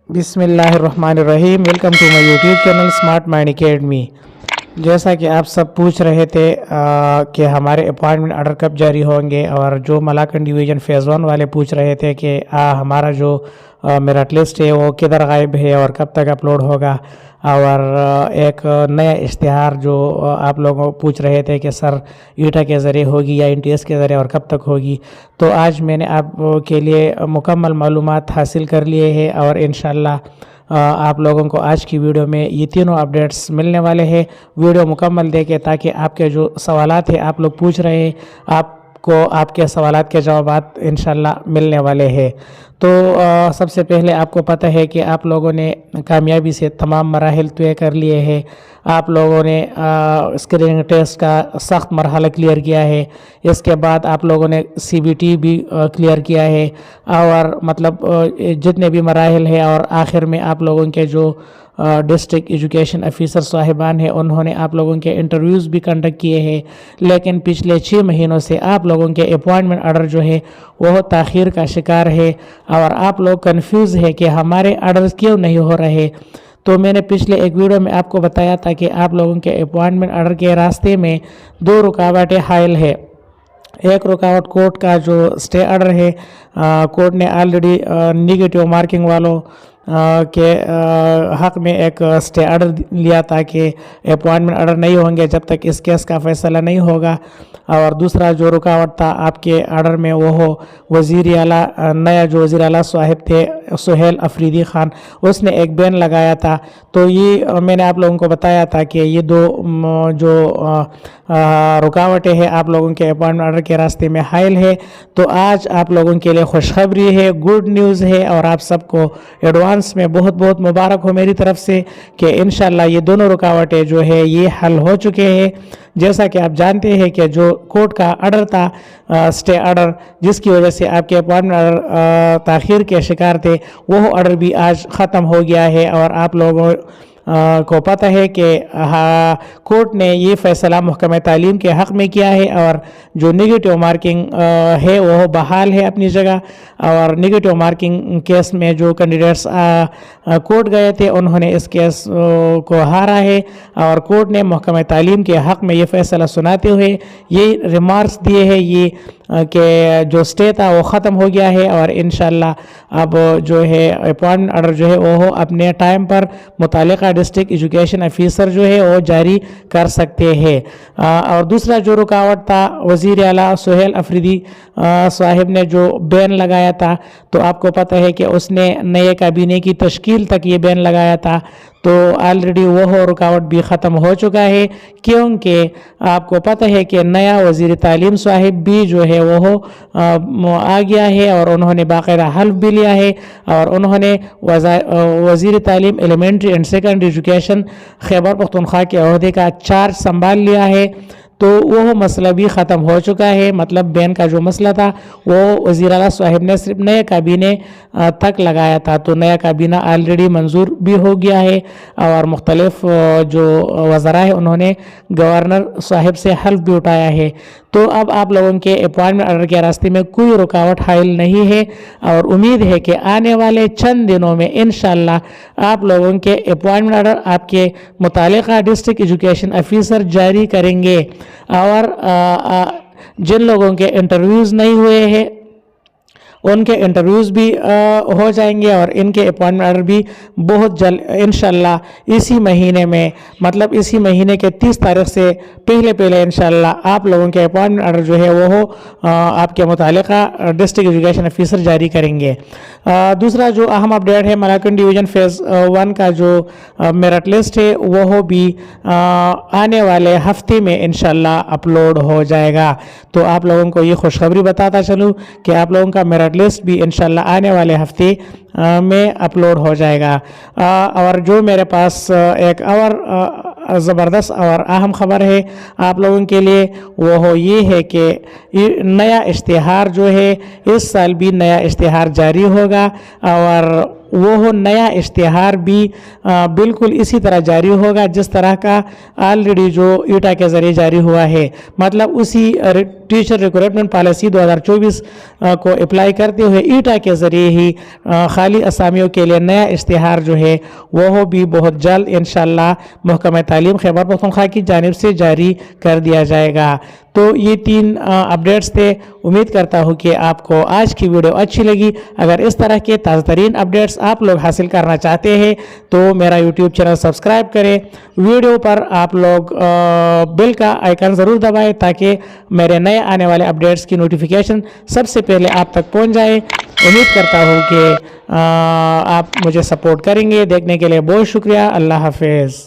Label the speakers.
Speaker 1: बिस्मिल्लाहिर्रहमानिर्रहीम। Welcome to my YouTube channel smart mind academy. जैसा कि आप सब पूछ रहे थे कि हमारे अपॉइंटमेंट ऑर्डर कब जारी होंगे, और जो मलाकन डिवीज़न फ़ेज़ 1 वाले पूछ रहे थे कि हमारा जो मेरिट लिस्ट है वो किधर गायब है और कब तक अपलोड होगा, और एक नया इश्तिहार जो आप लोगों पूछ रहे थे कि सर ईटा के ज़रिए होगी या NTS के ज़रिए और कब तक होगी। तो आज मैंने आप के लिए मुकम्मल मालूमात हासिल कर लिए हैं, और इंशाल्लाह आप लोगों को आज की वीडियो में ये तीनों अपडेट्स मिलने वाले हैं। वीडियो मुकम्मल देखें ताकि आपके जो सवालात हैं आप लोग पूछ रहे हैं, आपको आपके सवालात के जवाबात इंशाल्लाह मिलने वाले हैं। तो सबसे पहले आपको पता है कि आप लोगों ने कामयाबी से तमाम मराहिल तय कर लिए हैं। आप लोगों ने स्क्रीनिंग टेस्ट का सख्त मरहला क्लियर किया है। इसके बाद आप लोगों ने CBT भी क्लियर किया है, और मतलब जितने भी मराहिल हैं, और आखिर में आप लोगों के जो डिस्ट्रिक्ट एजुकेशन ऑफिसर साहिबान हैं उन्होंने आप लोगों के इंटरव्यूज़ भी कंडक्ट किए हैं। लेकिन पिछले 6 महीनों से आप लोगों के अपॉइंटमेंट ऑर्डर जो है वह ताख़ीर का शिकार है, और आप लोग कंफ्यूज है कि हमारे ऑर्डर्स क्यों नहीं हो रहे। तो मैंने पिछले एक वीडियो में आपको बताया था कि आप लोगों के अपॉइंटमेंट ऑर्डर के रास्ते में 2 रुकावटें हायल है। एक रुकावट कोर्ट का जो स्टे ऑर्डर है, कोर्ट ने ऑलरेडी निगेटिव मार्किंग वालों के हक़ में एक स्टे ऑर्डर लिया था कि अपॉइंटमेंट ऑर्डर नहीं होंगे जब तक इस केस का फ़ैसला नहीं होगा। और दूसरा जो रुकावट था आपके ऑर्डर में वो हो वज़ीर आला, नया जो वज़ीर आला साहिब थे सुहेल अफरीदी ख़ान, उसने एक बैन लगाया था। तो ये मैंने आप लोगों को बताया था कि ये 2 जो रुकावटें हैं आप लोगों के अपॉइंटमेंट ऑर्डर के रास्ते में हायल है। तो आज आप लोगों के लिए खुशखबरी है, गुड न्यूज़ है, और आप सबको एडवांस में बहुत बहुत मुबारक हो मेरी तरफ से कि इंशाल्लाह ये दोनों रुकावटें जो है ये हल हो चुके हैं। जैसा कि आप जानते हैं कि जो कोर्ट का ऑर्डर था स्टे ऑर्डर, जिसकी वजह से आपके अपॉइंटमेंट ऑर्डर ताख़ीर के शिकार थे, वह ऑर्डर भी आज ख़त्म हो गया है। और आप लोगों को पता है कि कोर्ट ने ये फ़ैसला महकमा तालीम के हक़ में किया है, और जो नेगेटिव मार्किंग है वह बहाल है अपनी जगह। और नेगेटिव मार्किंग केस में जो कैंडिडेट्स कोर्ट गए थे उन्होंने इस केस को हारा है, और कोर्ट ने महकमा तालीम के हक़ में ये फ़ैसला सुनाते हुए ये रिमार्क्स दिए हैं ये कि जो स्टे था वो ख़त्म हो गया है, और इंशाल्लाह अब जो है अपॉइंटमेंट ऑर्डर जो है वो अपने टाइम पर मुतालिका डिस्ट्रिक्ट एजुकेशन ऑफिसर जो है वो जारी कर सकते हैं। और दूसरा जो रुकावट था वज़ीर आला सुहेल अफरीदी साहिब ने जो बैन लगाया था, तो आपको पता है कि उसने नए काबीने की तश्कील तक ये बैन लगाया था। तो ऑलरेडी वह रुकावट भी ख़त्म हो चुका है, क्योंकि आपको पता है कि नया वज़ीर तालीम साहिब भी जो है वह आ गया है, और उन्होंने बाकायदा हल्फ भी लिया है, और उन्होंने वज़ीर तालीम elementary and secondary education Khyber Pakhtunkhwa के अहदे का चार्ज संभाल लिया है। तो वह मसला भी ख़त्म हो चुका है। मतलब बैन का जो मसला था वो वज़ीर आला साहिब ने सिर्फ नए काबीने तक लगाया था, तो नया काबीना ऑलरेडी मंजूर भी हो गया है, और मुख्तलिफ जो वज़रा है उन्होंने गवर्नर साहिब से हल्फ भी उठाया है। तो अब आप लोगों के अपॉइंटमेंट ऑर्डर के रास्ते में कोई रुकावट हायल नहीं है, और उम्मीद है कि आने वाले चंद दिनों में इंशाल्लाह आप लोगों के अपॉइंटमेंट ऑर्डर आपके मुतालिका डिस्ट्रिक्ट एजुकेशन ऑफिसर जारी करेंगे। और जिन लोगों के इंटरव्यूज़ नहीं हुए हैं उनके इंटरव्यूज़ भी हो जाएंगे, और इनके अपॉइंटमेंट ऑर्डर भी बहुत जल्द इंशाल्लाह इसी महीने में, मतलब इसी महीने के 30 तारीख से पहले इंशाल्लाह आप लोगों के अपॉइंटमेंट ऑर्डर जो है वो आपके मुतालिका डिस्ट्रिक्ट एजुकेशन ऑफिसर जारी करेंगे। दूसरा जो अहम अपडेट है, मलाकन डिवीज़न फ़ेज़ 1 का जो मेरिट लिस्ट है वह भी आने वाले हफ्ते में इंशाल्लाह अपलोड हो जाएगा। तो आप लोगों को ये खुशखबरी बताता चलूँ कि आप लोगों का मेरिट लिस्ट भी इंशाल्लाह आने वाले हफ्ते में अपलोड हो जाएगा। और जो मेरे पास एक और ज़बरदस्त और अहम ख़बर है आप लोगों के लिए, वो ये है कि नया इश्तिहार जो है इस साल भी नया इश्तिहार जारी होगा, और वो नया इश्तिहार भी बिल्कुल इसी तरह जारी होगा जिस तरह का ऑलरेडी जो ईटा के ज़रिए जारी हुआ है। मतलब उसी टीचर रिक्रूटमेंट पॉलिसी 2024 को अप्लाई करते हुए ईटा के ज़रिए ही खाली असामियों के लिए नया इश्तिहार जो है वो भी बहुत जल्द इंशाअल्लाह महकमा तालीम खैबर पख्तूनख्वा की जानिब से जारी कर दिया जाएगा। तो ये 3 अपडेट्स थे। उम्मीद करता हूँ कि आपको आज की वीडियो अच्छी लगी। अगर इस तरह के ताज़ा तरीन अपडेट्स आप लोग हासिल करना चाहते हैं तो मेरा यूट्यूब चैनल सब्सक्राइब करें। वीडियो पर आप लोग बेल का आइकन ज़रूर दबाएं ताकि मेरे नए आने वाले अपडेट्स की नोटिफिकेशन सबसे पहले आप तक पहुँच जाए। उम्मीद करता हूँ कि आप मुझे सपोर्ट करेंगे। देखने के लिए बहुत शुक्रिया। अल्लाह हाफिज़।